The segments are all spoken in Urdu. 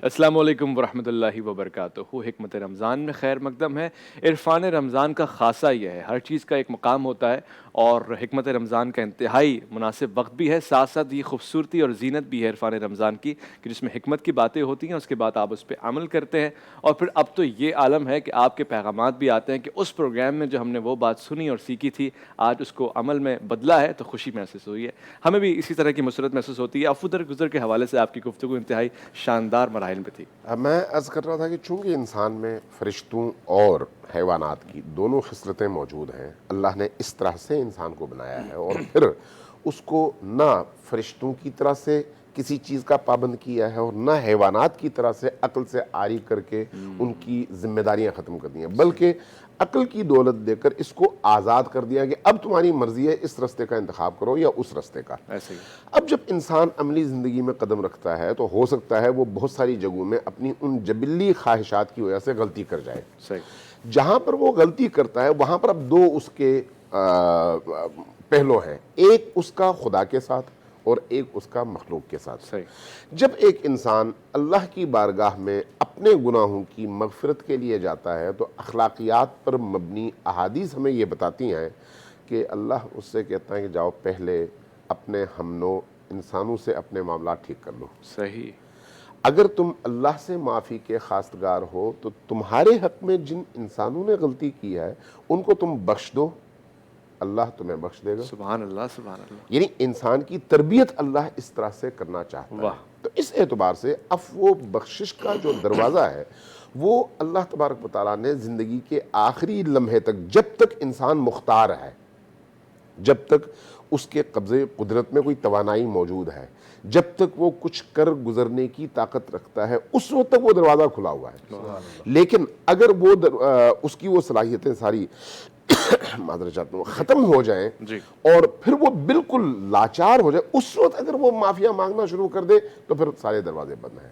السلام علیکم ورحمۃ اللہ وبرکاتہ. حکمت رمضان میں خیر مقدم ہے. عرفان رمضان کا خاصہ یہ ہے، ہر چیز کا ایک مقام ہوتا ہے اور حکمت رمضان کا انتہائی مناسب وقت بھی ہے. ساتھ ساتھ یہ خوبصورتی اور زینت بھی ہے عرفان رمضان کی کہ جس میں حکمت کی باتیں ہوتی ہیں، اس کے بعد آپ اس پہ عمل کرتے ہیں اور پھر اب تو یہ عالم ہے کہ آپ کے پیغامات بھی آتے ہیں کہ اس پروگرام میں جو ہم نے وہ بات سنی اور سیکھی تھی آج اس کو عمل میں بدلا ہے، تو خوشی محسوس ہوئی ہے. ہمیں بھی اسی طرح کی مسرت محسوس ہوتی ہے. افو درگزر کے حوالے سے آپ کی گفتگو انتہائی شاندار مراحل میں تھی. میں عرض کر رہا تھا کہ چونکہ انسان میں فرشتوں اور حیوانات کی دونوں خصلتیں موجود ہیں، اللہ نے اس طرح سے انسان کو بنایا ہے اور پھر اس کو نہ فرشتوں کی طرح سے کسی چیز کا پابند کیا ہے اور نہ حیوانات کی طرح سے عقل سے عاری کر کے ان کی ذمہ داریاں ختم کر دی ہیں، بلکہ عقل کی دولت دے کر اس کو آزاد کر دیا کہ اب تمہاری مرضی ہے، اس رستے کا انتخاب کرو یا اس رستے کا. ایسے ہی اب جب انسان عملی زندگی میں قدم رکھتا ہے تو ہو سکتا ہے وہ بہت ساری جگہوں میں اپنی ان جبلی خواہشات کی وجہ سے غلطی کر جائے. صحیح. جہاں پر وہ غلطی کرتا ہے وہاں پر اب دو اس کے پہلو ہیں، ایک اس کا خدا کے ساتھ اور ایک اس کا مخلوق کے ساتھ. صحیح. جب ایک انسان اللہ کی بارگاہ میں اپنے گناہوں کی مغفرت کے لیے جاتا ہے تو اخلاقیات پر مبنی احادیث ہمیں یہ بتاتی ہیں کہ اللہ اس سے کہتا ہے کہ جاؤ پہلے اپنے ہم نو انسانوں سے اپنے معاملات ٹھیک کر لو. صحیح. اگر تم اللہ سے معافی کے خواستگار ہو تو تمہارے حق میں جن انسانوں نے غلطی کی ہے ان کو تم بخش دو، اللہ تمہیں بخش دے گا. سبحان اللہ سبحان اللہ. یعنی انسان کی تربیت اللہ اس طرح سے کرنا چاہتا ہے. تو اس اعتبار سے عفو و بخشش کا جو دروازہ ہے وہ اللہ تبارک و تعالیٰ نے زندگی کے آخری لمحے تک، جب تک انسان مختار ہے، جب تک اس کے قبضے قدرت میں کوئی توانائی موجود ہے، جب تک وہ کچھ کر گزرنے کی طاقت رکھتا ہے، اس وقت تک وہ دروازہ کھلا ہوا ہے. لیکن اگر وہ اس کی وہ صلاحیتیں ساری معذرت چاہتا ہوں ختم ہو جائیں اور پھر وہ بالکل لاچار ہو جائے، اس وقت اگر وہ معافیا مانگنا شروع کر دے تو پھر سارے دروازے بند ہیں.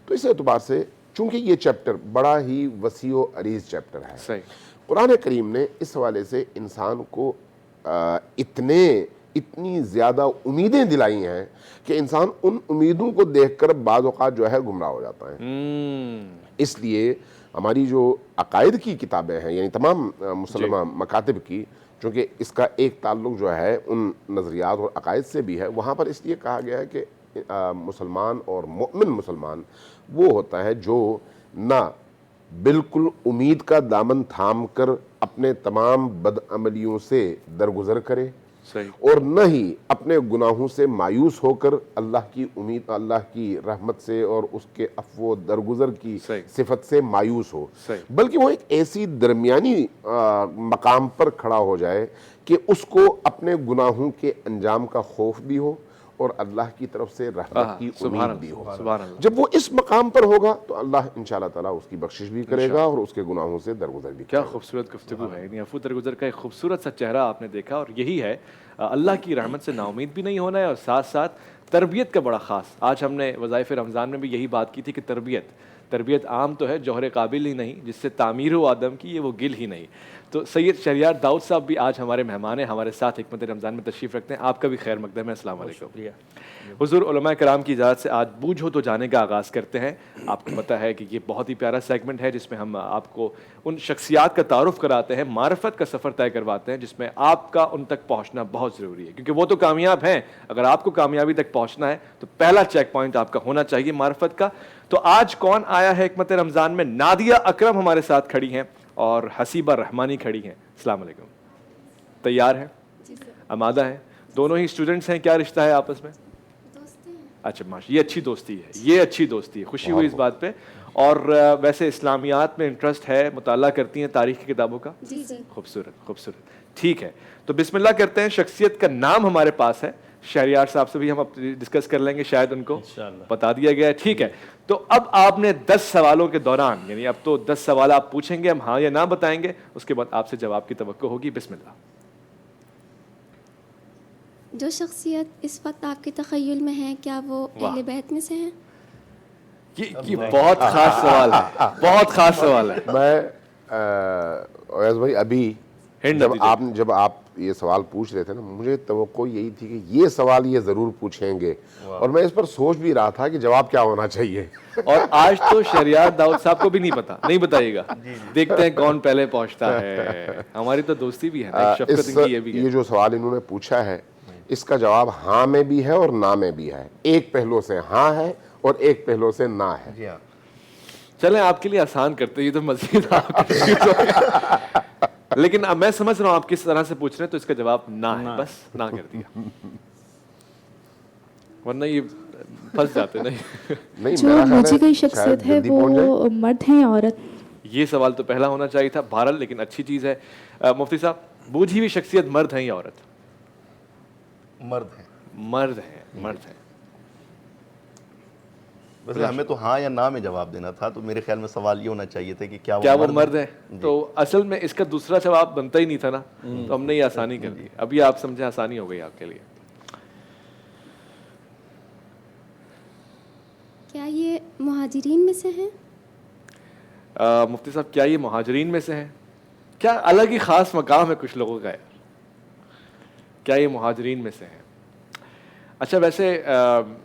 تو اس اعتبار سے چونکہ یہ چیپٹر بڑا ہی وسیع و عریض چیپٹر ہے، قرآن کریم نے اس حوالے سے انسان کو اتنی زیادہ امیدیں دلائی ہیں کہ انسان ان امیدوں کو دیکھ کر بعض اوقات جو ہے گمراہ ہو جاتا ہے. اس لیے ہماری جو عقائد کی کتابیں ہیں، یعنی تمام مسلمہ مکاتب کی، چونکہ اس کا ایک تعلق جو ہے ان نظریات اور عقائد سے بھی ہے، وہاں پر اس لیے کہا گیا ہے کہ مسلمان اور مؤمن مسلمان وہ ہوتا ہے جو نہ بالکل امید کا دامن تھام کر اپنے تمام بدعملیوں سے درگزر کرے اور نہ ہی اپنے گناہوں سے مایوس ہو کر اللہ کی امید، اللہ کی رحمت سے اور اس کے عفو و درگزر کی صفت سے مایوس ہو، بلکہ وہ ایک ایسی درمیانی مقام پر کھڑا ہو جائے کہ اس کو اپنے گناہوں کے انجام کا خوف بھی ہو اور اللہ کی طرف سے رحمت کی امید بھی ہو. جب وہ اس مقام پر ہوگا تو اللہ انشاءاللہ تعالیٰ اس کی بخشش بھی کرے گا اور اس کے گناہوں سے درگزر بھی کرے گا. کیا خوبصورت گفتگو ہے. یعنی عفو درگزر کا ایک خوبصورت سا چہرہ آپ نے دیکھا، اور یہی ہے اللہ کی رحمت سے نا امید بھی نہیں ہونا ہے، اور ساتھ ساتھ تربیت کا بڑا خاص. آج ہم نے وظائف رمضان میں بھی یہی بات کی تھی کہ تربیت عام تو ہے، جوہر قابل ہی نہیں، جس سے تعمیر ہو آدم کی، یہ وہ گل ہی نہیں. تو سید شہریار داؤد صاحب بھی آج ہمارے مہمان ہیں، ہمارے ساتھ حکمت رمضان میں تشریف رکھتے ہیں. آپ کا بھی خیر مقدم ہے. السلام علیکم. حضور علماء کرام کی اجازت سے آج بوجھو تو جانے کا آغاز کرتے ہیں. آپ کو پتہ ہے کہ یہ بہت ہی پیارا سیگمنٹ ہے جس میں ہم آپ کو ان شخصیات کا تعارف کراتے ہیں، معرفت کا سفر طے کرواتے ہیں، جس میں آپ کا ان تک پہنچنا بہت ضروری ہے، کیونکہ وہ تو کامیاب ہیں. اگر آپ کو کامیابی تک پہنچنا ہے تو پہلا چیک پوائنٹ آپ کا ہونا چاہیے معرفت کا. تو آج کون آیا ہے حکمت رمضان میں؟ نادیہ اکرم ہمارے ساتھ کھڑی ہیں اور حسیبہ رحمانی کھڑی ہیں. السلام علیکم. تیار ہیں؟ آمادہ ہیں؟ دونوں ہی اسٹوڈنٹس ہیں. کیا رشتہ ہے آپس میں؟ اچھا ماشاء، یہ اچھی دوستی ہے، یہ اچھی دوستی ہے. خوشی ہوئی اس بات پہ. اور ویسے اسلامیات میں انٹرسٹ ہے، مطالعہ کرتی ہیں تاریخ کی کتابوں کا؟ خوبصورت خوبصورت. ٹھیک ہے، تو بسم اللہ کرتے ہیں. شخصیت کا نام ہمارے پاس ہے، شہریار صاحب سے بھی ہم ڈسکس کر لیں گے، شاید ان کو بتا دیا گیا ہے. ٹھیک ہے، تو اب آپ نے 10 سوالوں کے دوران، یعنی اب تو 10 سوال آپ پوچھیں گے، ہم ہاں یا نہ بتائیں گے، اس کے بعد آپ سے جواب کی توقع ہوگی. بسم اللہ. جو شخصیت اس وقت آپ کے تخیل میں ہے، کیا وہ اہل بیت میں سے ہیں؟ یہ بہت خاص سوال ہے، بہت خاص سوال ہے. میں اویس بھائی ابھی جب آپ یہ سوال پوچھ رہے تھے نا، مجھے توقع یہی تھی کہ یہ سوال یہ ضرور پوچھیں گے، اور میں اس پر سوچ بھی رہا تھا کہ جواب کیا ہونا چاہیے. اور آج تو شہریار داؤد صاحب کو بھی نہیں پتا، نہیں بتائیے گا، دیکھتے ہیں کون پہلے پہنچتا ہے. ہماری تو دوستی بھی ہے نا، ایک شفقت ان کی یہ بھی ہے. یہ جو سوال انہوں نے پوچھا ہے اس کا جواب ہاں میں بھی ہے اور نہ میں بھی ہے. ایک پہلو سے ہاں ہے اور ایک پہلو سے نہ ہے. جی ہاں. چلیں آپ کے لیے آسان کرتے ہیں، یہ تو مزید آپ confuse ہو گئے. لیکن اب میں سمجھ رہا ہوں آپ کس طرح سے پوچھ رہے ہیں، تو اس کا جواب نہ ہے، بس نہ کر دیا، ورنہ یہ پھنس جاتے. نہیں جو بوجھی گئی شخصیت ہے وہ مرد ہیں یا عورت؟ یہ سوال تو پہلا ہونا چاہیے تھا، بہرحال لیکن اچھی چیز ہے. مفتی صاحب، بوجھی ہوئی شخصیت مرد ہیں یا عورت؟ مرد ہیں. مرد ہیں، مرد ہیں. ویسے ہمیں تو ہاں یا نہ میں جواب دینا تھا، تو میرے خیال میں سوال یہ ہونا چاہیے تھا کہ کیا وہ مرد ہے. تو اصل میں اس کا دوسرا جواب بنتا ہی نہیں تھا نا، تو ہم نے یہ آسانی کر دی. اب یہ آپ سمجھیں آسانی ہو گئی آپ کے لیے. کیا یہ مہاجرین میں سے ہیں؟ مفتی صاحب، کیا یہ مہاجرین میں سے ہیں؟ کیا الگ ہی خاص مقام ہے کچھ لوگوں کا یار. کیا یہ مہاجرین میں سے ہیں؟ اچھا ویسے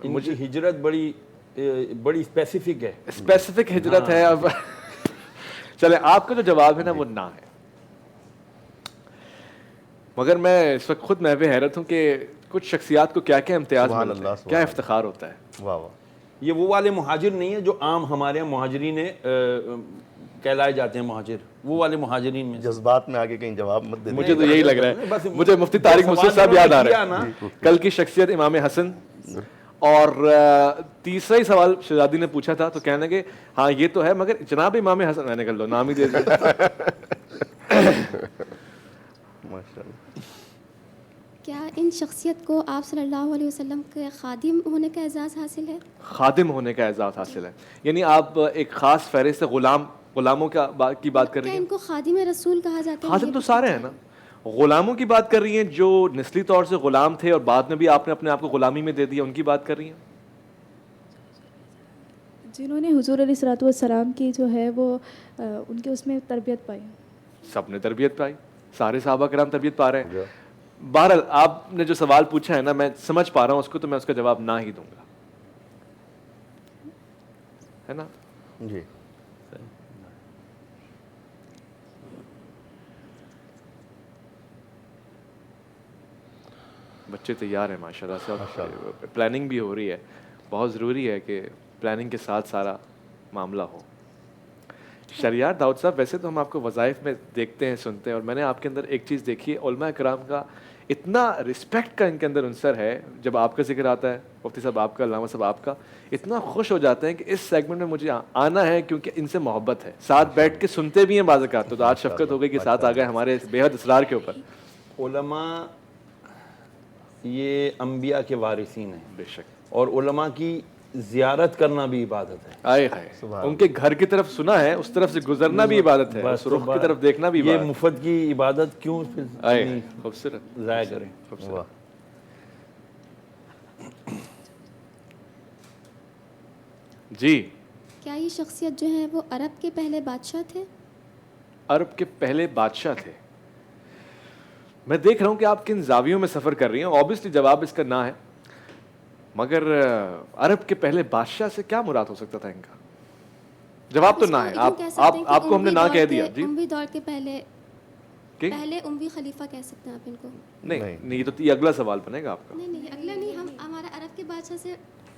مجھے ہجرت بڑی اسپیسیفک ہے، اسپیسیفک ہجرت ہے. اب چلے آپ کا جو جواب ہے نا وہ نہ ہے. مگر میں اس وقت خود محو حیرت ہوں کہ کچھ شخصیات کو کیا کیا امتیاز ملتے ہیں، کیا افتخار ہوتا ہے. واہ واہ. یہ وہ والے مہاجر نہیں ہیں جو عام ہمارے یہاں مہاجرین کہلائے جاتے ہیں مہاجر، وہ والے مہاجرین میں. جذبات میں آگے کہیں جواب مت دے. مجھے تو یہی لگ رہا ہے، مجھے مفتی طارق مسعود صاحب یاد آ رہے ہیں. کل کی شخصیت امام حسن. اور تیسرا ہی سوال شہزادی نے پوچھا تھا تو کہنے لگے ہاں یہ تو ہے مگر جناب امام حسن. میں نے کہا لو نام ہی دے دیا. کیا ان شخصیت کو آپ صلی اللہ علیہ وسلم کے خادم ہونے کا اعزاز حاصل ہے؟ خادم ہونے کا اعزاز حاصل ہے، یعنی آپ ایک خاص فہرست غلاموں کی بات کر رہی کیا ہیں. ان کو خادم رسول کہا جاتا ہے؟ خادم تو سارے ہیں نا. غلاموں کی بات کر رہی ہیں جو نسلی طور سے غلام تھے اور بعد میں بھی آپ نے اپنے آپ کو غلامی میں دے دیا، ان کی بات کر رہی ہیں؟ جنہوں نے حضور علیہ الصلوۃ والسلام کی جو ہے وہ ان کے اس میں تربیت پائی. سب نے تربیت پائی، سارے صحابہ کرام تربیت پا رہے ہیں. بہرحال آپ نے جو سوال پوچھا ہے نا میں سمجھ پا رہا ہوں اس کو، تو میں اس کا جواب نہ ہی دوں گا، ہے نا. جی. بچے تیار ہیں ماشاءاللہ سے، پلاننگ بھی ہو رہی ہے. بہت ضروری ہے کہ پلاننگ کے ساتھ سارا معاملہ ہو. شہریار داؤد صاحب، ویسے تو ہم آپ کو وظائف میں دیکھتے ہیں سنتے ہیں، اور میں نے آپ کے اندر ایک چیز دیکھی ہے، علماء کرام کا اتنا رسپیکٹ کا ان کے اندر عنصر ہے. جب آپ کا ذکر آتا ہے مفتی صاحب آپ کا، علامہ صاحب آپ کا، اتنا خوش ہو جاتے ہیں کہ اس سیگمنٹ میں مجھے آنا ہے کیونکہ ان سے محبت ہے. ساتھ بیٹھ کے سنتے بھی ہیں بعض اوقات. تو آج شفقت ہو گئی کہ ساتھ آ گئے ہمارے بے حد اسرار کے اوپر. علماء یہ انبیاء کے وارثین ہیں، بے شک. اور علماء کی زیارت کرنا بھی عبادت ہے. آئے ہائے، ان کے گھر کی طرف سنا ہے، اس طرف سے گزرنا بھی عبادت ہے، اس رخ کی طرف دیکھنا بھی عبادت ہے. یہ مفت کی عبادت کیوں آئے خوبصورت ضائع کریں. جی. کیا یہ شخصیت جو ہے وہ عرب کے پہلے بادشاہ تھے؟ عرب کے پہلے بادشاہ تھے. میں دیکھ رہا ہوں کہ آپ کن زاویوں میں سفر کر رہی ہیں. آبویسلی جواب اس کا نہ ہے، مگر عرب کے پہلے بادشاہ سے کیا مراد ہو سکتا تھا ان کا؟ جواب تو نہ ہے. آپ کو ہم نے نہ کہہ دیا. جی. اموی دور کے پہلے اموی خلیفہ کہہ سکتے ہیں آپ ان کو؟ نہیں، یہ تو اگلا سوال بنے گا آپ کا. نہیں اگلا نہیں، ہمارا عرب کے بادشاہ سے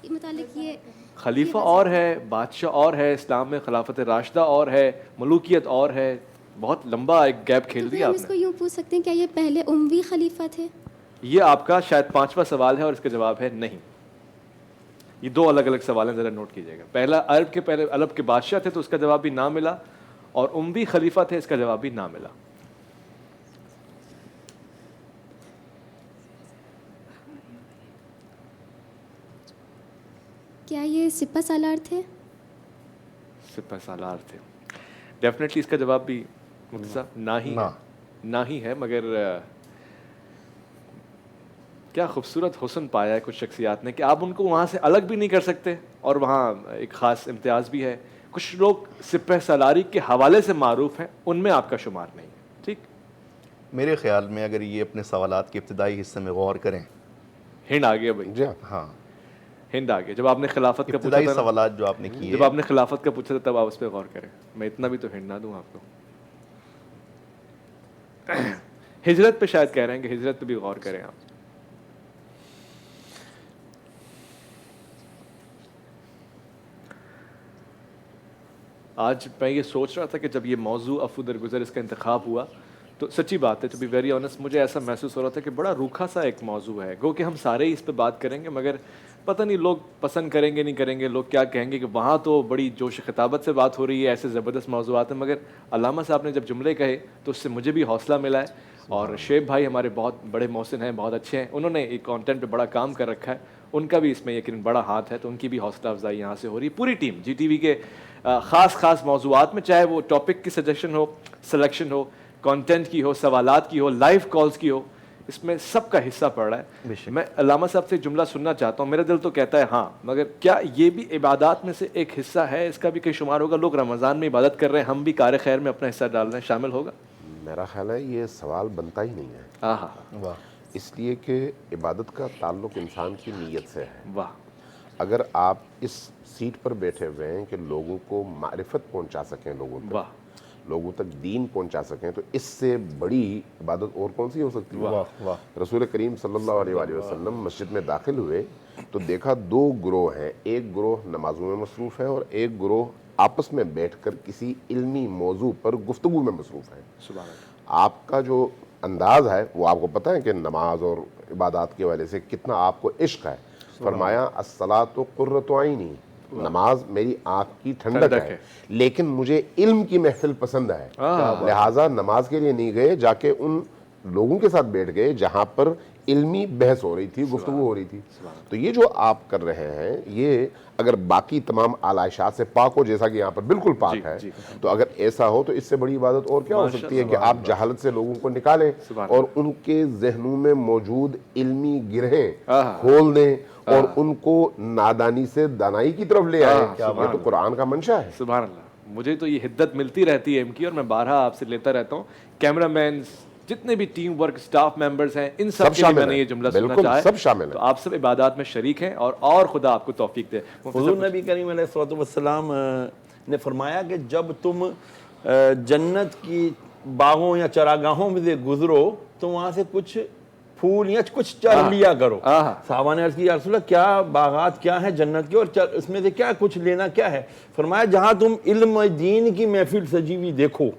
متعلق یہ خلیفہ اور ہے، بادشاہ اور ہے، اسلام میں خلافت راشدہ اور ہے، ملوکیت اور ہے. بہت لمبا ایک گیپ کھیل دیا آپ نے. اس کو یوں پوچھ سکتے ہیں کیا یہ پہلے اموی خلیفہ تھے؟ یہ آپ کا شاید 5واں سوال ہے اور اس کا جواب ہے نہیں. یہ 2 الگ الگ سوال ہیں، ذرا نوٹ کیجیے گا. پہلا عرب کے بادشاہ تھے تو اس کا جواب بھی نہ ملا، اور اموی خلیفہ تھے اس کا جواب بھی نہ ملا. کیا یہ سپہ سالار تھے؟ سپہ سالار تھے. ڈیفینیٹلی اس کا جواب بھی مفتی صاحب نہ ہی ہے. مگر کیا خوبصورت حسن پایا ہے کچھ شخصیات نے کہ آپ ان کو وہاں سے الگ بھی نہیں کر سکتے، اور وہاں ایک خاص امتیاز بھی ہے. کچھ لوگ سپہ سالاری کے حوالے سے معروف ہیں، ان میں آپ کا شمار نہیں ہے. ٹھیک. میرے خیال میں اگر یہ اپنے سوالات کے ابتدائی حصے میں غور کریں، ہند آ گیا بھائی، جی ہاں، ہاں ہند آ گیا. جب آپ نے خلافت کا پوچھا ابتدائی تھا نا، سوالات جو آپ نے کیے، جب آپ نے خلافت کا پوچھا تھا تب آپ اس پہ غور کریں. میں اتنا بھی تو ہند نہ دوں آپ کو. ہجرت پہ شاید کہہ رہے ہیں کہ ہجرت پہ بھی غور کریں آپ. آج میں یہ سوچ رہا تھا کہ جب یہ موضوع افو درگزر اس کا انتخاب ہوا تو سچی بات ہے، ٹو بی ویری آنیسٹ، مجھے ایسا محسوس ہو رہا تھا کہ بڑا روکھا سا ایک موضوع ہے. گو کہ ہم سارے ہی اس پہ بات کریں گے، مگر پتہ نہیں لوگ پسند کریں گے نہیں کریں گے، لوگ کیا کہیں گے کہ وہاں تو بڑی جوش خطابت سے بات ہو رہی ہے، ایسے زبردست موضوعات ہیں. مگر علامہ صاحب نے جب جملے کہے تو اس سے مجھے بھی حوصلہ ملا ہے. اور شعیب بھائی ہمارے بہت بڑے محسن ہیں، بہت اچھے ہیں، انہوں نے ایک کانٹینٹ پہ بڑا کام کر رکھا ہے، ان کا بھی اس میں یقیناً بڑا ہاتھ ہے، تو ان کی بھی حوصلہ افزائی یہاں سے ہو رہی ہے. پوری ٹیم جی ٹی وی کے خاص موضوعات میں، چاہے وہ ٹاپک کی سجیشن ہو، سلیکشن ہو، کانٹینٹ کی ہو، سوالات کی ہو، لائیو کالز کی ہو، اس میں سب کا حصہ پڑ رہا ہے. میں علامہ صاحب سے جملہ سننا چاہتا ہوں، میرا دل تو کہتا ہے ہاں، مگر کیا یہ بھی عبادات میں سے ایک حصہ ہے؟ اس کا بھی کوئی شمار ہوگا؟ لوگ رمضان میں عبادت کر رہے ہیں، ہم بھی کار خیر میں اپنا حصہ ڈال رہے ہیں، شامل ہوگا؟ میرا خیال ہے یہ سوال بنتا ہی نہیں ہے. ہاں، واہ اس لیے کہ عبادت کا تعلق انسان کی نیت سے ہے. واہ، اگر آپ اس سیٹ پر بیٹھے ہوئے ہیں کہ لوگوں کو معرفت پہنچا سکیں، لوگوں تک دین پہنچا سکیں، تو اس سے بڑی عبادت اور کون سی ہو سکتی ہے؟ واہ واہ. رسول کریم صلی اللہ علیہ وآلہ وسلم مسجد میں داخل ہوئے تو دیکھا دو گروہ ہیں، ایک گروہ نمازوں میں مصروف ہے اور ایک گروہ آپس میں بیٹھ کر کسی علمی موضوع پر گفتگو میں مصروف ہے. سبحان اللہ. آپ کا جو انداز ہے وہ آپ کو پتہ ہے کہ نماز اور عبادات کی وجہ سے کتنا آپ کو عشق ہے. فرمایا الصلاۃ قرۃ عینی، نماز میری آنکھ کی ٹھنڈک ہے، لیکن مجھے علم کی محفل پسند ہے، لہٰذا نماز کے لیے نہیں گئے، جا کے ان لوگوں کے ساتھ بیٹھ گئے جہاں پر علمی بحث ہو رہی تھی، گفتگو ہو رہی تھی. تو یہ جو آپ کر رہے ہیں، یہ اگر باقی تمام آلائشات سے پاک ہو، جیسا کہ یہاں پر بالکل پاک ہے، تو اگر ایسا ہو تو اس سے بڑی عبادت اور کیا ہو سکتی ہے کہ آپ جہالت سے لوگوں کو نکالیں اور ان کے ذہنوں میں موجود علمی گرہیں کھول دیں اور ان کو نادانی سے دانائی کی طرف لے آئیں. یہ تو قرآن کا منشا ہے. سبحان اللہ. مجھے تو یہ حدت ملتی رہتی ہے ایم کی، اور میں بارہا آپ سے لیتا رہتا ہوں. کیمرہ مینز، جتنے بھی ٹیم ورک سٹاف ممبرز ہیں، ان سب کے لیے میں نے یہ جملہ سننا چاہا ہے. سب شامل تو آپ سب عبادات میں شریک ہیں، اور خدا آپ کو توفیق دے. حضور نبی کریم علیہ الصلوۃ والسلام نے فرمایا کہ جب تم جنت کی باغوں یا چراگاہوں میں سے گزرو تو وہاں سے کچھ پھول یا کچھ چر لیا کرو. صحابہ نے عرض کی یا رسول اللہ کیا باغات کیا ہیں جنت کے، اور اس میں سے کیا کچھ لینا کیا ہے؟ فرمایا جہاں تم علم دین کی محفل سجی ہوئی دیکھو،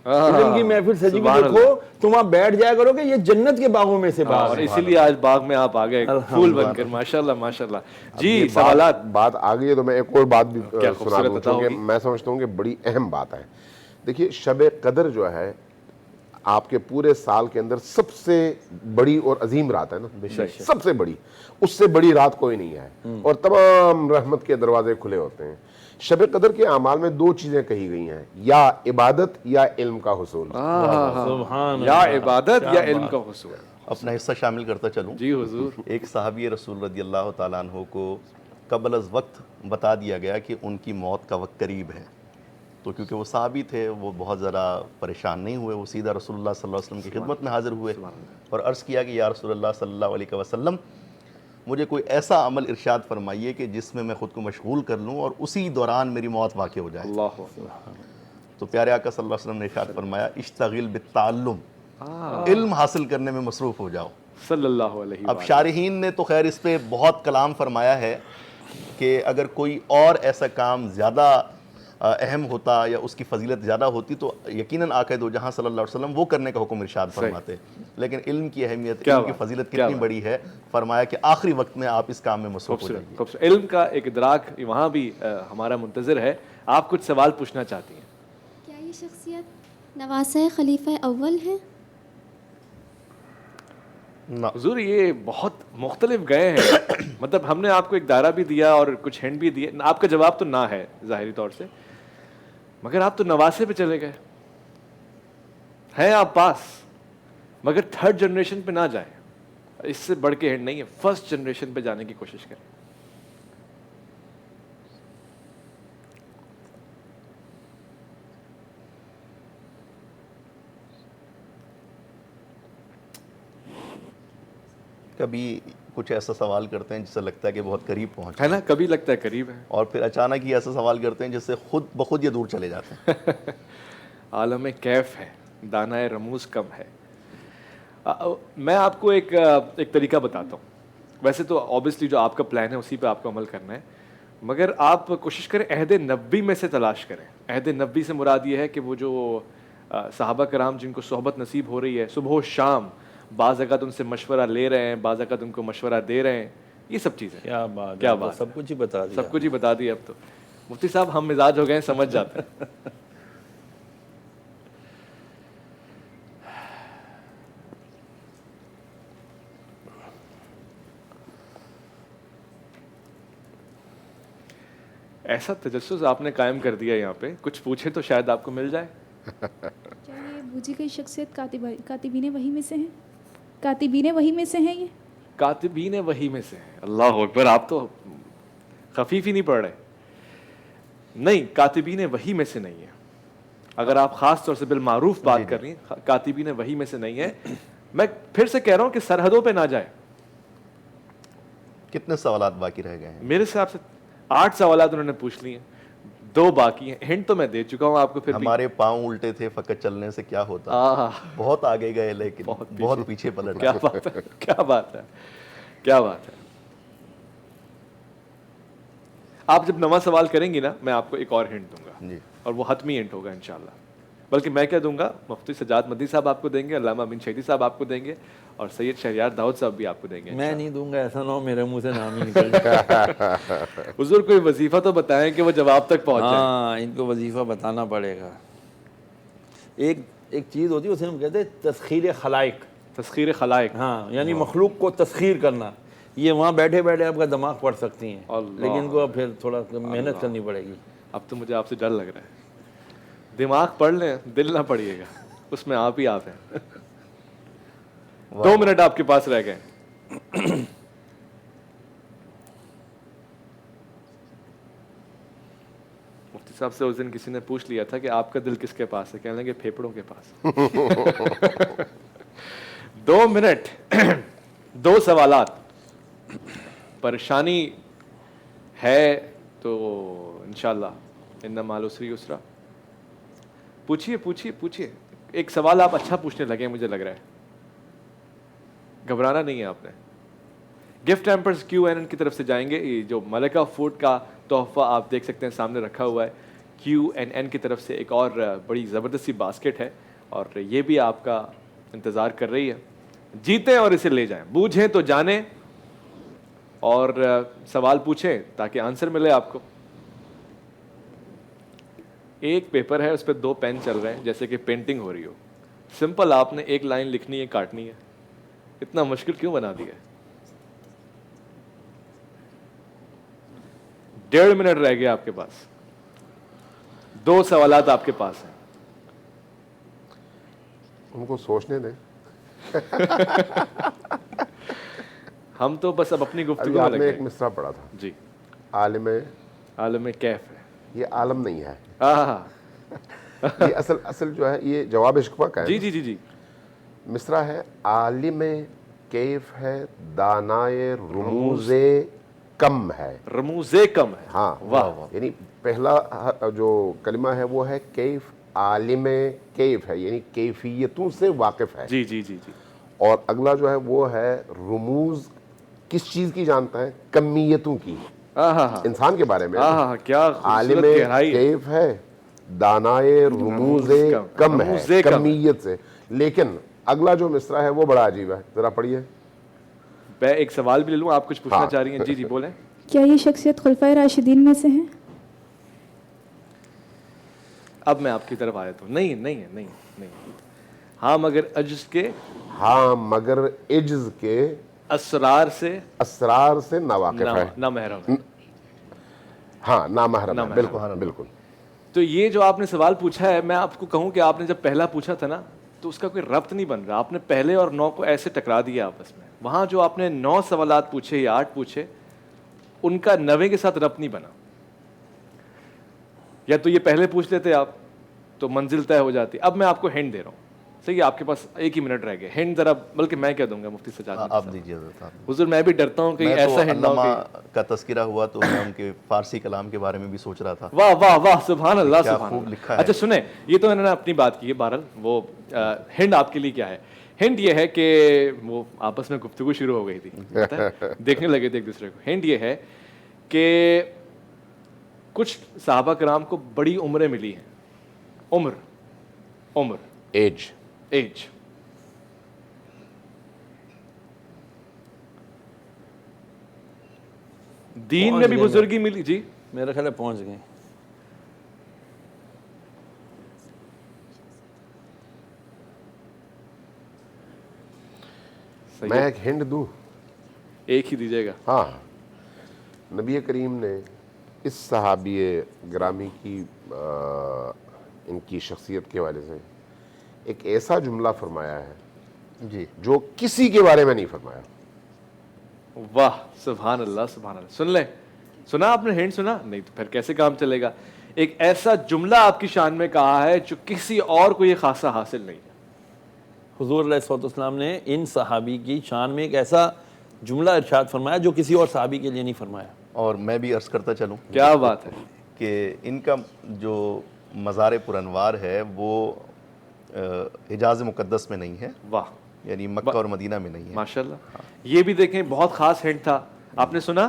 علم کی محفل سجی ہوئی دیکھو، تم وہاں بیٹھ جایا کرو کہ یہ جنت کے باغوں میں سے باغ اور ہے. اسی لیے آج باغ میں آپ آ گئے پھول بن کر. ماشاءاللہ ماشاءاللہ. جی سوالات. بات آ گئی ہے تو میں ایک اور بات بھی کیا سنا خوبصورت دوں، عطا چونکہ ہوگی. میں سمجھتا ہوں کہ بڑی اہم بات ہے. دیکھیے شب قدر جو ہے آپ کے پورے سال کے اندر سب سے بڑی اور عظیم رات ہے نا، سب سے بڑی، اس سے بڑی رات کوئی نہیں ہے، اور تمام رحمت کے دروازے کھلے ہوتے ہیں. شب قدر کے اعمال میں دو چیزیں کہی گئی ہیں، یا عبادت یا علم کا حصول. یا عبادت یا علم کا حصول. اپنا حصہ شامل کرتا چلوں. جی حضور. ایک صحابی رسول رضی اللہ تعالیٰ عنہ کو قبل از وقت بتا دیا گیا کہ ان کی موت کا وقت قریب ہے. تو کیونکہ وہ صحابی تھے وہ بہت ذرا پریشان نہیں ہوئے، وہ سیدھا رسول اللہ صلی اللہ علیہ وسلم کی خدمت میں حاضر ہوئے اور عرض کیا کہ یا رسول اللہ صلی اللہ علیہ وسلم مجھے کوئی ایسا عمل ارشاد فرمائیے کہ جس میں خود کو مشغول کر لوں اور اسی دوران میری موت واقع ہو جائے. اللہ. تو پیارے آقا صلی اللہ علیہ وسلم نے ارشاد فرمایا اشتغل بالتعلم، علم حاصل کرنے میں مصروف ہو جاؤ. صلی اللہ علیہ. اب شارحین نے تو خیر اس پہ بہت کلام فرمایا ہے کہ اگر کوئی اور ایسا کام زیادہ اہم ہوتا یا اس کی فضیلت زیادہ ہوتی تو یقیناً آقا دو جہاں صلی اللہ علیہ وسلم وہ کرنے کا حکم ارشاد فرماتے. لیکن علم کی اہمیت، علم کی فضیلت کتنی بڑی ہے، فرمایا کہ آخری وقت میں آپ اس کام میں مصروف ہو جائیے. علم کا ایک ادراک وہاں بھی ہمارا منتظر ہے. آپ کچھ سوال پوچھنا چاہتی ہیں؟ کیا یہ شخصیت نواسۂ خلیفہ اول ہے؟ حضور یہ بہت مختلف گئے ہیں. مطلب ہم نے آپ کو ایک دائرہ بھی دیا اور کچھ ہنٹ بھی دیے. آپ کا جواب تو نہ ہے ظاہری طور سے، مگر آپ تو نواسے پہ چلے گئے ہیں آپ پاس. مگر تھرڈ جنریشن پہ نہ جائیں، اس سے بڑھ کے ہنٹ نہیں ہے. فرسٹ جنریشن پہ جانے کی کوشش کریں. کبھی کچھ ایسا سوال کرتے ہیں جس سے لگتا ہے کہ بہت قریب پہنچ ہے نا, کبھی لگتا ہے قریب ہے, اور پھر اچانک ہی ایسا سوال کرتے ہیں جس سے خود بخود یہ دور چلے جاتے ہیں. عالم کیف ہے, دانائے رموز کم ہے. میں آپ کو ایک طریقہ بتاتا ہوں. ویسے تو اوبیسلی جو آپ کا پلان ہے اسی پہ آپ کو عمل کرنا ہے, مگر آپ کوشش کریں عہد نبوی میں سے تلاش کریں. عہد نبوی سے مراد یہ ہے کہ وہ جو صحابہ کرام جن کو صحبت نصیب ہو رہی ہے صبح و شام, بعض اوقات ان سے مشورہ لے رہے ہیں, بعض اوقات ان کو مشورہ دے رہے ہیں, یہ سب چیزیں. کیا بات, کیا بات, سب کچھ ہی بتا دیا, سب کچھ ہی بتا دیا. اب تو مفتی صاحب ہم مزاج ہو گئے ہیں, سمجھ جاتے ہیں. ایسا تجسس آپ نے قائم کر دیا یہاں پہ, کچھ پوچھے تو شاید آپ کو مل جائے. کیا یہ بوجھی کی شخصیت کاتبین وحی میں سے ہیں؟ کاتبین وحی میں سے ہیں یہ؟ کاتبین وحی میں سے ہیں. اللہ اکبر, آپ تو خفیف ہی نہیں پڑھ رہے. نہیں, کاتبین وحی میں سے نہیں ہے. اگر آپ خاص طور سے بالمعروف بات کر رہی ہیں, کاتبین وحی میں سے نہیں ہے. میں پھر سے کہہ رہا ہوں کہ سرحدوں پہ نہ جائے. کتنے سوالات باقی رہ گئے ہیں؟ میرے حساب سے 8 سوالات انہوں نے پوچھ لیے ہیں, 2 باقی ہیں. ہنٹ تو میں دے چکا ہوں آپ کو. پھر ہمارے پاؤں الٹے تھے فقط چلنے سے کیا ہوتا, بہت آگے گئے لیکن بہت پیچھے پلٹ کیا گئے. بات ہے, کیا بات ہے, کیا بات ہے. آپ جب نواں سوال کریں گی نا, میں آپ کو ایک اور ہنٹ دوں گا, جی, اور وہ حتمی ہنٹ ہوگا انشاءاللہ. بلکہ میں کیا دوں گا, مفتی سجاد مدنی صاحب آپ کو دیں گے, علامہ امین شہیدی صاحب آپ کو دیں گے, اور سید شہریار داؤد صاحب بھی آپ کو دیں گے. میں نہیں دوں گا, ایسا نہ ہو میرے منہ سے نام ہی نکل جائے. حضور کوئی وظیفہ تو بتائیں کہ وہ جواب تک پہنچ جائے. ہاں, ان کو وظیفہ بتانا پڑے گا. ایک چیز ہوتی ہے اسے ہم کہتے ہیں تسخیر خلائق. تسخیر خلائق, ہاں, یعنی مخلوق کو تسخیر کرنا. یہ وہاں بیٹھے بیٹھے آپ کا دماغ پڑھ سکتی ہیں, لیکن ان کو پھر تھوڑا محنت کرنی پڑے گی. اب تو مجھے آپ سے ڈر لگ رہا ہے. دماغ پڑھ لیں, دل نہ پڑھیے گا, اس میں آپ ہی آپ ہیں. 2 منٹ آپ کے پاس رہ گئے. مفتی صاحب سے اس دن کسی نے پوچھ لیا تھا کہ آپ کا دل کس کے پاس ہے, کہنے لگے پھیپڑوں کے پاس. 2 منٹ, 2 سوالات. پریشانی ہے تو انشاءاللہ ان مع العسر یسرا. پوچھیے پوچھیے پوچھیے. ایک سوال آپ اچھا پوچھنے لگے, مجھے لگ رہا ہے, گھبرانا نہیں ہے آپ نے. گفٹ ہیمپرز کیو این این کی طرف سے جائیں گے. یہ جو ملکہ فوڈ کا تحفہ آپ دیکھ سکتے ہیں سامنے رکھا ہوا ہے, کیو این این کی طرف سے ایک اور بڑی زبردست سی باسکٹ ہے, اور یہ بھی آپ کا انتظار کر رہی ہے. جیتیں اور اسے لے جائیں, بوجھیں تو جانیں, اور سوال پوچھیں تاکہ آنسر ملے آپ کو. ایک پیپر ہے, اس پہ 2 پین چل رہے ہیں جیسے کہ پینٹنگ ہو رہی ہو. سمپل, آپ نے ایک لائن لکھنی ہے, کاٹنی ہے. اتنا مشکل کیوں بنا دیا ہے؟ 1.5 منٹ رہ گیا آپ کے پاس. 2 سوالات آپ کے پاس ہیں. ان کو سوچنے دیں. ہم تو بس اب اپنی گفتگو ابھی میں آپ لگ نے گئے. ایک مصرع پڑھا تھا, جی, عالم کیف ہے. یہ عالم نہیں ہے, ہاں, یہ اصل جو ہے یہ جواب شکوہ کا ہے. جی جی جی جی. مصرع ہے عالم کیف ہے, دانائے رموز کم ہے. رموز کم ہے. ہاں, واہ, یعنی پہلا جو کلمہ ہے وہ ہے کیف. عالم کیف ہے یعنی کیفیتوں سے واقف ہے. جی جی جی جی. اور اگلا جو ہے وہ ہے رموز, کس چیز کی جانتا ہے؟ کمیتوں کی, انسان کے بارے میں. کیا عالم کیف ہے, دانائے رموز کم ہے, کمیت سے. لیکن اگلا جو مصرع ہے وہ بڑا عجیب ہے, ذرا پڑھیے. میں ایک سوال بھی لے لوں, آپ کچھ پوچھنا چاہ رہی ہیں؟ جی جی بولیں. کیا یہ شخصیت خلفائے راشدین میں سے ہیں؟ اب میں آپ کی طرف آیا تو نہیں نہیں ہے, نہیں نہیں. ہاں مگر عجز کے, ہاں مگر عجز کے, اسرار سے ناواقف ہے, نہ محرم ہے. ہاں نامحرم ہے, بالکل بالکل. تو یہ جو آپ نے سوال پوچھا ہے, میں آپ کو کہوں کہ آپ نے جب پہلا پوچھا تھا نا تو اس کا کوئی ربط نہیں بن رہا. آپ نے پہلے اور 9 کو ایسے ٹکرا دیا آپس میں. وہاں جو آپ نے 9 سوالات پوچھے یا 8 پوچھے, ان کا 9 کے ساتھ ربط نہیں بنا. یا تو یہ پہلے پوچھ لیتے آپ تو منزل طے ہو جاتی. اب میں آپ کو ہنٹ دے رہا ہوں, صحیح ہے, آپ کے پاس 1 ہی منٹ رہ گئے. ہند ذرا, بلکہ میں کیا دوں گا مفتی سجاد مفتی آپ صاحب. دیجیے حضرت آپ. حضور میں بھی ڈرتا ہوں کہ میں تو ایسا ہند نہ ہو علامہ کہ, کا تذکرہ ہوا تو میں ان کے فارسی کلام کے بارے میں بھی سوچ رہا تھا. واہ واہ واہ, سبحان اللہ کیا سبحان خوب اللہ. لکھا ہے. اچھا سنیں, یہ تو انہوں نے اپنی بات کی ہے. بہرحال وہ ہند آپ کے لیے کیا ہے؟ ہند یہ ہے کہ وہ آپس میں گفتگو شروع ہو گئی تھی, پتہ ہے؟ دیکھنے لگے تھے ایک دوسرے کو. ہند یہ ہے کہ کچھ صحابہ کرام کو بڑی عمریں ملی ہیں. عمر ایج. دین میں بھی بزرگی ملی. جی میرا خیال ہے پہنچ گئے. میں ایک ہنٹ دوں؟ ایک ہی دیجیے گا. ہاں, نبی کریم نے اس صحابی گرامی کی ان کی شخصیت کے حوالے سے ایک ایسا جملہ فرمایا ہے جی جو کسی کے بارے میں نہیں فرمایا. واہ سبحان اللہ سبحان اللہ. سن لیں, سنا آپ نے ہنٹ سنا؟ نہیں تو پھر کیسے کام چلے گا. ایک ایسا جملہ آپ کی شان میں کہا ہے جو کسی اور کو یہ خاصا حاصل نہیں ہے. حضور علیہ الصلوۃ والسلام نے ان صحابی کی شان میں ایک ایسا جملہ ارشاد فرمایا جو کسی اور صحابی کے لیے نہیں فرمایا. اور میں بھی عرض کرتا چلوں کیا بات ہے کہ ان کا جو مزار پرانوار ہے وہ حجاز مقدس میں نہیں ہے, واہ یعنی مکہ اور مدینہ میں نہیں ہے. ماشاءاللہ. یہ بھی دیکھیں بہت خاص ہنٹ تھا. آپ نے سنا؟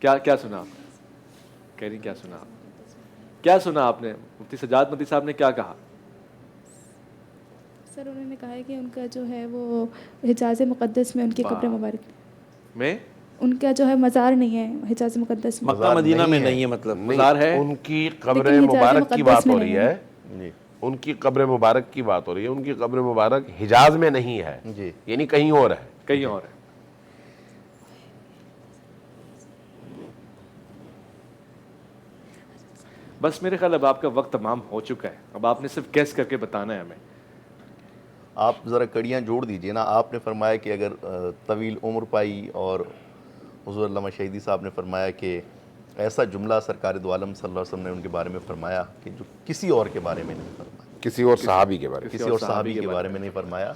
کیا سنا آپ؟ کہہ رہی کیا سنا آپ؟ کیا سنا آپ نے؟ مفتی سجاد مفتی صاحب نے کیا کہا؟ سر انہوں نے کہا ہے کہ ان کا جو ہے وہ حجاز مقدس میں ان کی قبر مبارک میں ان کا جو ہے مزار نہیں ہے حجاز مقدس میں. مکہ مدینہ میں نہیں ہے, مطلب مزار ہے. ان کی قبر لیکن حجاز مبارک کی مقدس بات میں ہو رہی نہیں ہے. جی ان کی قبر مبارک کی بات ہو رہی ہے. ان کی قبر مبارک حجاز میں نہیں ہے, جی یعنی کہیں اور ہے. کہیں اور ہے. بس میرے خیال اب آپ کا وقت تمام ہو چکا ہے. اب آپ نے صرف گیس کر کے بتانا ہے ہمیں. آپ ذرا کڑیاں جوڑ دیجئے نا. آپ نے فرمایا کہ اگر طویل عمر پائی, اور حضور علامہ شہیدی صاحب نے فرمایا کہ ایسا جملہ سرکار دو عالم صلی اللہ علیہ وسلم نے ان کے بارے میں فرمایا کہ جو کسی اور کے بارے میں نہیں فرمایا, کسی اور صحابی کے بارے میں. کسی اور صحابی کے بارے میں نہیں فرمایا.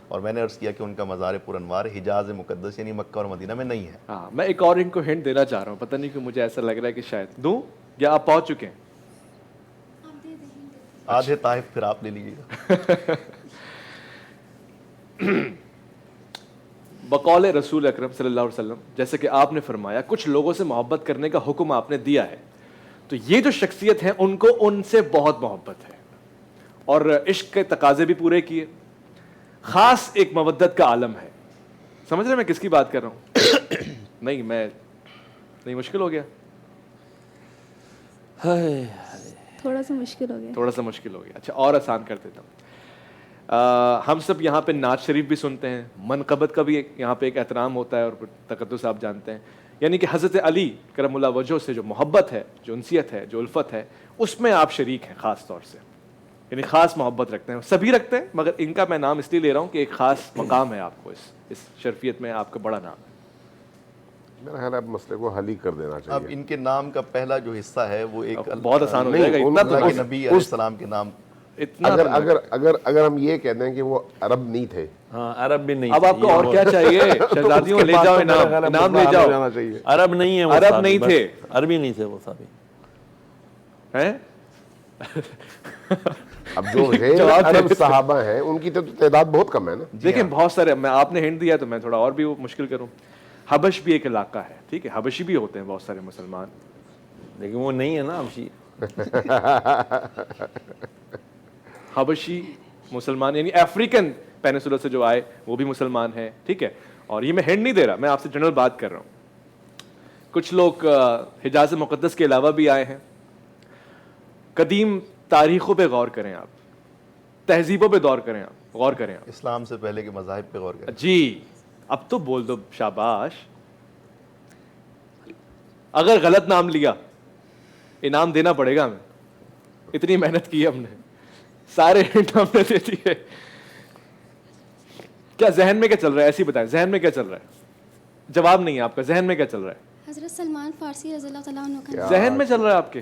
اور میں نے عرض کیا کہ ان کا مزار پرانوار حجاز مقدس یعنی مکہ اور مدینہ میں نہیں ہے. ہاں, میں ایک اور ان کو ہنٹ دینا چاہ رہا ہوں. پتہ نہیں کہ مجھے ایسا لگ رہا ہے کہ شاید دوں, یا آپ پہنچ چکے ہیں؟ آدھے طائف پھر آپ لے لیجیے گا. بقول رسول اکرم صلی اللہ علیہ وسلم, جیسے کہ آپ نے فرمایا کچھ لوگوں سے محبت کرنے کا حکم آپ نے دیا ہے, تو یہ جو شخصیت ہے ان کو ان سے بہت محبت ہے اور عشق کے تقاضے بھی پورے کیے. خاص ایک مودت کا عالم ہے. سمجھ رہے میں کس کی بات کر رہا ہوں؟ نہیں نہیں مشکل ہو گیا, تھوڑا سا مشکل ہو گیا. تھوڑا سا مشکل ہو گیا. اچھا اور آسان کر دیتا ہوں. ہم سب یہاں پہ نعت شریف بھی سنتے ہیں, منقبت کا بھی یہاں پہ ایک احترام ہوتا ہے, اور تقدس آپ جانتے ہیں. یعنی کہ حضرت علی کرم اللہ وجہہ سے جو محبت ہے, جو انسیت ہے, جو الفت ہے, اس میں آپ شریک ہیں خاص طور سے. یعنی خاص محبت رکھتے ہیں, سبھی رکھتے ہیں, مگر ان کا میں نام اس لیے لے رہا ہوں کہ ایک خاص مقام ہے آپ کو, اس شرفیت میں آپ کا بڑا نام ہے. میرا خیال ہے اب مسئلے کو حل ہی کر دینا اب چاہیے. ان کے نام کا پہلا جو حصہ ہے وہ ایک بہت آسان ہو جائے گا. اتنا تو اللہ کے نبی علیہ السلام کے نام. اتنا اگر ہم یہ کہہ دیں کہ وہ عرب نہیں تھے, ہاں عرب بھی نہیں. اب آپ کو اور کیا چاہیے؟ شہزادیوں لے جاؤ انعام لے جاؤ. جانا چاہیے. عرب نہیں ہے, عرب نہیں تھے, عربی نہیں تھے وہ صحابی ہیں. اب جو عرب صحابہ ہیں ان کی تو تعداد بہت کم ہے نا. دیکھیں بہت سارے, میں آپ نے ہنٹ دیا تو میں تھوڑا اور بھی وہ مشکل کروں. حبش بھی ایک علاقہ ہے, ٹھیک ہے, حبشی بھی ہوتے ہیں بہت سارے مسلمان, لیکن وہ نہیں ہے نا حبشی. حبشی مسلمان یعنی افریقن پینسولا سے جو آئے وہ بھی مسلمان ہیں, ٹھیک ہے. اور یہ میں ہنٹ نہیں دے رہا, میں آپ سے جنرل بات کر رہا ہوں. کچھ لوگ حجاز مقدس کے علاوہ بھی آئے ہیں. قدیم تاریخوں پہ غور کریں آپ, تہذیبوں پہ غور کریں آپ. اسلام سے پہلے کے مذاہب پہ غور کریں. جی اب تو بول دو, شاباش. اگر غلط نام لیا انعام دینا پڑے گا ہمیں, اتنی محنت کی ہے ہم نے, سارے ہنٹ ہم نے دے دیے. کیا ذہن میں کیا چل رہا ہے ایسی بتائیں, ذہن میں کیا چل رہا ہے؟ جواب نہیں ہے آپ کا, ذہن میں کیا چل رہا ہے؟ حضرت سلمان فارسی رضی اللہ تعالیٰ عنہ کا ذہن میں چل رہا ہے آپ کے؟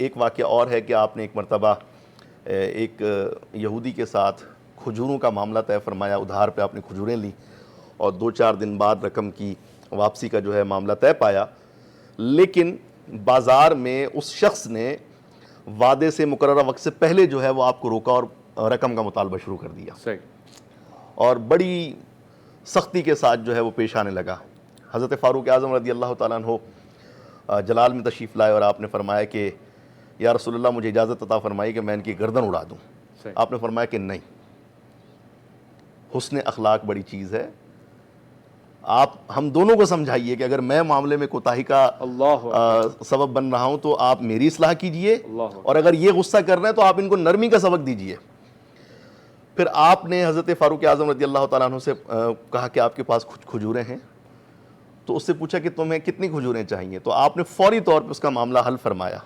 ایک واقعہ اور ہے کہ آپ نے ایک مرتبہ ایک یہودی کے ساتھ کھجوروں کا معاملہ طے فرمایا، ادھار پہ آپ نے کھجوریں لی اور 2-4 دن بعد رقم کی واپسی کا جو ہے معاملہ طے پایا، لیکن بازار میں اس شخص نے وعدے سے مقررہ وقت سے پہلے جو ہے وہ آپ کو روکا اور رقم کا مطالبہ شروع کر دیا، صحیح، اور بڑی سختی کے ساتھ جو ہے وہ پیش آنے لگا۔ حضرت فاروق اعظم رضی اللہ تعالیٰ عنہ جلال میں تشریف لائے اور آپ نے فرمایا کہ یا رسول اللہ مجھے اجازت عطا فرمائی کہ میں ان کی گردن اڑا دوں۔ صحیح، آپ نے فرمایا کہ نہیں، حسن اخلاق بڑی چیز ہے، آپ ہم دونوں کو سمجھائیے کہ اگر میں معاملے میں کوتاہی کا اللہ سبب بن رہا ہوں تو آپ میری اصلاح کیجئے، اللہ، اور اگر یہ غصہ کر رہے ہیں تو آپ ان کو نرمی کا سبق دیجئے۔ پھر آپ نے حضرت فاروق اعظم رضی اللہ تعالیٰ عنہ سے کہا کہ آپ کے پاس کچھ کھجوریں ہیں، تو اس سے پوچھا کہ تمہیں کتنی کھجوریں چاہیے، تو آپ نے فوری طور پہ اس کا معاملہ حل فرمایا،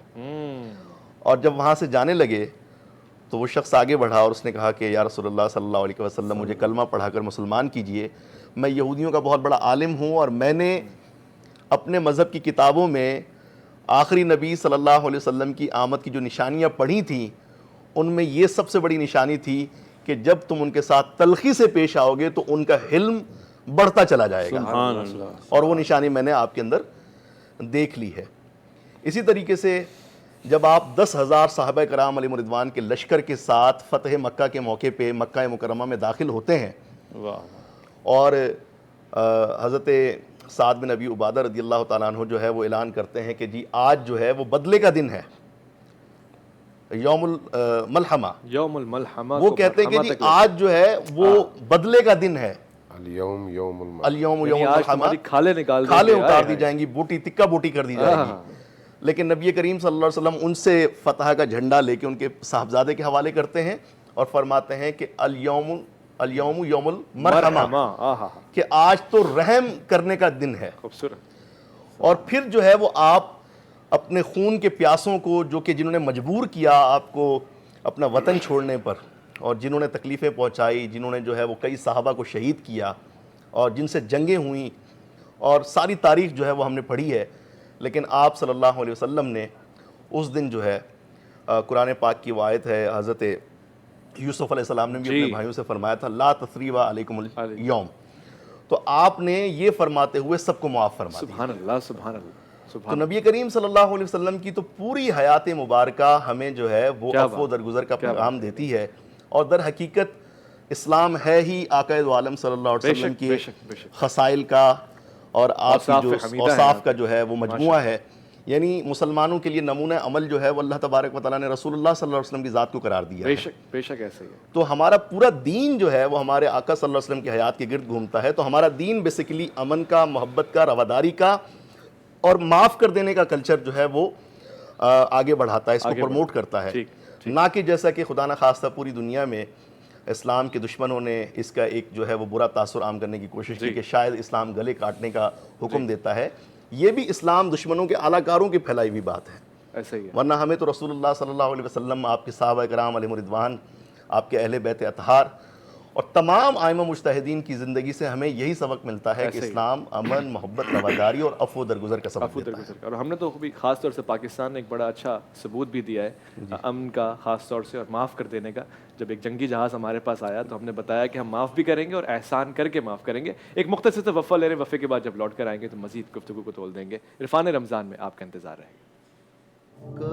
اور جب وہاں سے جانے لگے تو وہ شخص آگے بڑھا اور اس نے کہا کہ یا رسول اللہ صلی اللہ علیہ وسلم مجھے کلمہ پڑھا کر مسلمان کیجئے، میں یہودیوں کا بہت بڑا عالم ہوں اور میں نے اپنے مذہب کی کتابوں میں آخری نبی صلی اللہ علیہ وسلم کی آمد کی جو نشانیاں پڑھی تھیں ان میں یہ سب سے بڑی نشانی تھی کہ جب تم ان کے ساتھ تلخی سے پیش آؤ گے تو ان کا حلم بڑھتا چلا جائے گا، سبحان اللہ۔ اور وہ نشانی میں نے آپ کے اندر دیکھ لی ہے۔ اسی طریقے سے جب آپ 10,000 صحابہ کرام علیہ رضوان کے لشکر کے ساتھ فتح مکہ کے موقع پہ مکہ مکرمہ میں داخل ہوتے ہیں اور حضرت سعد بن ابی عبادہ رضی اللہ تعالیٰ عنہ جو ہے وہ اعلان کرتے ہیں کہ جی آج جو ہے وہ بدلے کا دن ہے، یوم الملحمہ، یوم الملحمہ، وہ کہتے ہیں کہ جی آج جو ہے وہ بدلے کا دن ہے، الیوم یوم الملحمہ، الیوم یوم آج الملحمہ، ہماری کھالیں نکال کھالیں دیں گے، اتار دی جائیں گی، بوٹی تکہ بوٹی کر دی جائے گی۔ لیکن نبی کریم صلی اللہ علیہ وسلم ان سے فتح کا جھنڈا لے کے ان کے صاحبزادے کے حوالے کرتے ہیں اور فرماتے ہیں کہ الیوم یوم المرحمہ، کہ آج تو رحم کرنے کا دن ہے۔ خوبصورت، اور پھر جو ہے وہ آپ اپنے خون کے پیاسوں کو، جو کہ جنہوں نے مجبور کیا آپ کو اپنا وطن چھوڑنے پر، اور جنہوں نے تکلیفیں پہنچائی، جنہوں نے جو ہے وہ کئی صحابہ کو شہید کیا اور جن سے جنگیں ہوئیں، اور ساری تاریخ جو ہے وہ ہم نے پڑھی ہے، لیکن آپ صلی اللہ علیہ وسلم نے اس دن جو ہے قرآن پاک کی آیت ہے، حضرت یوسف علیہ السلام نے بھی اپنے بھائیوں سے فرمایا تھا لا تثریب علیکم اليوم، تو آپ نے یہ فرماتے ہوئے سب کو معاف فرما دیا۔ سبحان اللہ، سبحان اللہ، تو سبحان نبی کریم صلی اللہ علیہ وسلم کی تو پوری حیات مبارکہ ہمیں جو ہے وہ عفو و درگزر کا پیغام دیتی ہے، اور در حقیقت اسلام ہے ہی آقا دو عالم صلی اللہ علیہ وسلم کی خصائل کا اور آپ کی جو اوصاف کا جو ہے وہ مجموعہ ہے، یعنی مسلمانوں کے لیے نمونہ عمل جو ہے وہ اللہ تبارک و تعالیٰ نے رسول اللہ صلی اللہ علیہ وسلم کی ذات کو قرار دیا ہے۔ بے شک ایسے ہی ہے۔ تو ہمارا پورا دین جو ہے وہ ہمارے آقا صلی اللہ علیہ وسلم کی حیات کے گرد گھومتا ہے، تو ہمارا دین بیسیکلی امن کا، محبت کا، رواداری کا اور معاف کر دینے کا کلچر جو ہے وہ آگے بڑھاتا ہے، اس کو پروموٹ کرتا ہے، نہ کہ جیسا کہ خدا نخواستہ پوری دنیا میں اسلام کے دشمنوں نے اس کا ایک جو ہے وہ برا تاثر عام کرنے کی کوشش کی کہ شاید اسلام گلے کاٹنے کا حکم دیتا ہے۔ یہ بھی اسلام دشمنوں کے اعلیٰ کاروں کی پھیلائی ہوئی بات ہے، ایسا ہی ہے، ورنہ ہمیں تو رسول اللہ صلی اللہ علیہ وسلم، آپ کے صحابہ کرام علیہ رضوان، آپ کے اہل بیت اطہار اور تمام ائمہ مجتہدین کی زندگی سے ہمیں یہی سبق ملتا ہے کہ اسلام امن، محبت، رواداری اور عفو و درگزر کا سبق دیتا ہے۔ اور ہم نے تو بھی خاص طور سے پاکستان نے ایک بڑا اچھا ثبوت بھی دیا ہے امن کا، خاص طور سے، اور معاف کر دینے کا۔ جب ایک جنگی جہاز ہمارے پاس آیا تو ہم نے بتایا کہ ہم معاف بھی کریں گے اور احسان کر کے معاف کریں گے۔ ایک مختصر سے وقفہ لے رہے ہیں، وقفے کے بعد جب لوٹ کر آئیں گے تو مزید گفتگو کو تول دیں گے۔ عرفان رمضان میں آپ کا انتظار رہے گا۔